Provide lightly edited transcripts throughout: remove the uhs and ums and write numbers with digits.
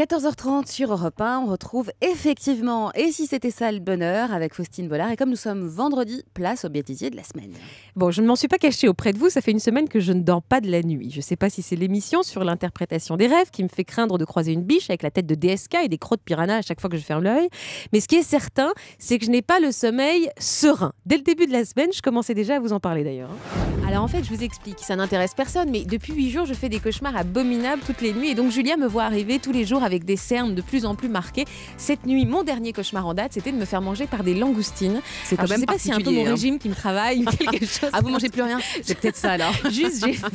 14h30 sur Europe 1, on retrouve effectivement Et si c'était ça le bonheur avec Faustine Bollard. Et comme nous sommes vendredi, place au bêtisier de la semaine. Bon, je ne m'en suis pas cachée auprès de vous, ça fait une semaine que je ne dors pas de la nuit. Je ne sais pas si c'est l'émission sur l'interprétation des rêves qui me fait craindre de croiser une biche avec la tête de DSK et des crocs de piranha à chaque fois que je ferme l'œil. Mais ce qui est certain, c'est que je n'ai pas le sommeil serein. Dès le début de la semaine, je commençais déjà à vous en parler d'ailleurs. Alors en fait, je vous explique, ça n'intéresse personne, mais depuis 8 jours, je fais des cauchemars abominables toutes les nuits. Et donc Julia me voit arriver tous les jours avec des cernes de plus en plus marquées. Cette nuit, mon dernier cauchemar en date, c'était de me faire manger par des langoustines. C'est quand même je sais pas si c'est un peu mon régime qui me travaille ou quelque chose. Ah, vous mangez plus rien? C'est peut-être ça alors. Juste, j'ai faim.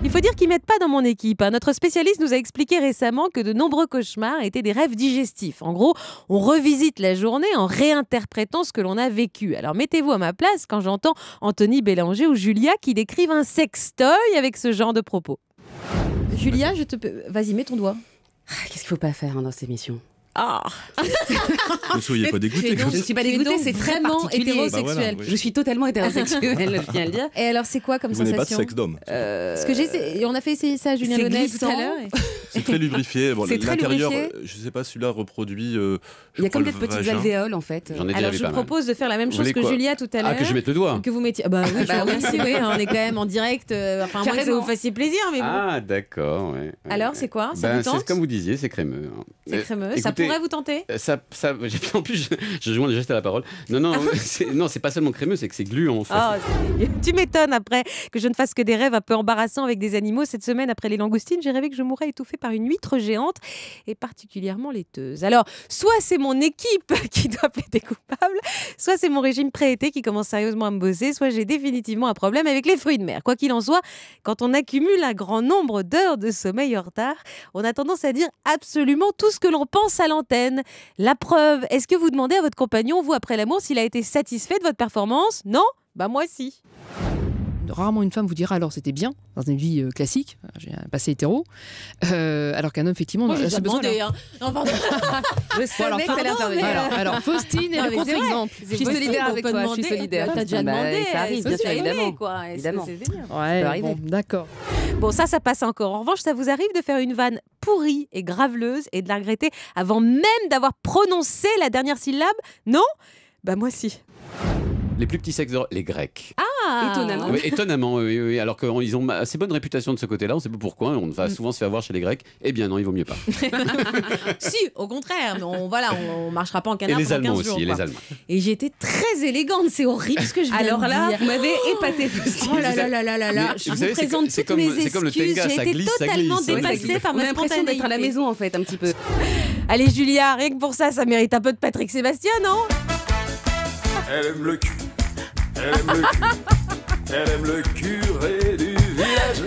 Il faut dire qu'ils m'aident pas dans mon équipe. Notre spécialiste nous a expliqué récemment que de nombreux cauchemars étaient des rêves digestifs. En gros, on revisite la journée en réinterprétant ce que l'on a vécu. Alors mettez-vous à ma place quand j'entends Anthony Bélanger ou Julia qui décrivent un sextoy avec ce genre de propos. Julia, vas-y, mets ton doigt. Qu'est-ce qu'il faut pas faire dans ces émissions? Ne soyez pas dégoûtés. Je ne suis pas dégoûtée, c'est vraiment hétérosexuel. Bah voilà, oui. Je suis totalement hétérosexuelle, je tiens à le dire. Et alors, c'est quoi comme Vous n'avez sensation? pas de sexe d'homme. Ce que j'ai, on a fait essayer ça à Julien Launay tout à l'heure. C'est très lubrifié. Bon, C'est très l'intérieur, lubrifié. je ne sais pas, celui-là reproduit. Il y a comme des petites alvéoles en fait. J'en ai déjà Alors vu je pas vous mal. propose de faire la même chose que quoi Julia tout à l'heure. Ah, que je mette le doigt. Que vous mettiez. Ah bah oui, merci, oui, on est quand même en direct. Enfin, moi, que ça vous fassiez plaisir, mais bon. Ah, d'accord, ouais. Alors, c'est quoi? Ça vous tente? C'est comme vous disiez, c'est crémeux. C'est crémeux. Ça Écoutez, pourrait vous tenter? En plus, je joins déjà à la parole. Non, c'est pas seulement crémeux, c'est que c'est gluant en fait. Tu m'étonnes après que je ne fasse que des rêves un peu embarrassants avec des animaux. Cette semaine, après les langoustines, j'ai rêvé que je mourrais étouffée par une huître géante et particulièrement laiteuse. Alors, soit c'est mon équipe qui doit plaider coupable, soit c'est mon régime pré-été qui commence sérieusement à me bosser, soit j'ai définitivement un problème avec les fruits de mer. Quoi qu'il en soit, quand on accumule un grand nombre d'heures de sommeil en retard, on a tendance à dire absolument tout ce que l'on pense à l'antenne. La preuve, est-ce que vous demandez à votre compagnon, vous, après l'amour, s'il a été satisfait de votre performance? Non? Bah moi si. Rarement une femme vous dira alors c'était bien dans une vie classique, j'ai un passé hétéro, alors qu'un homme effectivement Moi, j'ai a ce déjà demandé, hein. Non, pardon. Je savais que t'allais intervenir. Alors Faustine est le contre-exemple. Je suis solidaire avec toi, je suis solidaire. T'as déjà demandé. Ça arrive, bien sûr, évidemment. Évidemment. Ouais, bon, d'accord. Bon, ça passe encore. En revanche, ça vous arrive de faire une vanne pourrie et graveleuse et de la regretter avant même d'avoir prononcé la dernière syllabe? Non? Bah moi si. Les plus petits sexes, les Grecs. Étonnamment. Oui, étonnamment, oui. Alors qu'ils ont assez bonne réputation de ce côté-là, on ne sait pas pourquoi, on va souvent se faire voir chez les Grecs. Eh bien non, il vaut mieux pas. Si, au contraire, mais on marchera pas en Et canard les pendant Allemands 15 jours. aussi, et Quoi. les Allemands. Et j'étais très élégante, c'est horrible ce que je viens Alors de là, dire. vous m'avez épaté. Oh là là là là là là, Mais je vous vous savez, présente c'est toutes mes c'est comme le excuses, Tenga, ça j'ai été glisse, ça totalement glisse. dépassée par On a ma l'impression d'être à la spontanéité. maison en fait, un petit peu. Allez Julia, rien que pour ça mérite un peu de Patrick Sébastien, non? Elle aime le cul, elle aime le cul, elle aime le curé du village.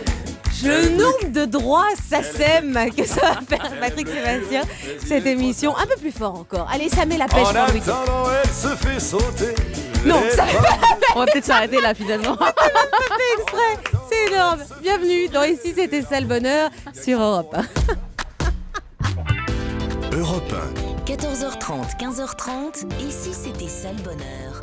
Le nombre de droits SACEM que ça va faire Patrick Sébastien, cette émission. Un peu plus fort encore. Allez, ça met la pêche En pour le week-end. attendant, elle se fait sauter. Non, les ça bras. On va peut-être s'arrêter là finalement. fait exprès. C'est énorme. Bienvenue dans Ici c'était ça le bonheur sur Europe 1. Europe 14h30, 15h30, et si c'était ça le bonheur?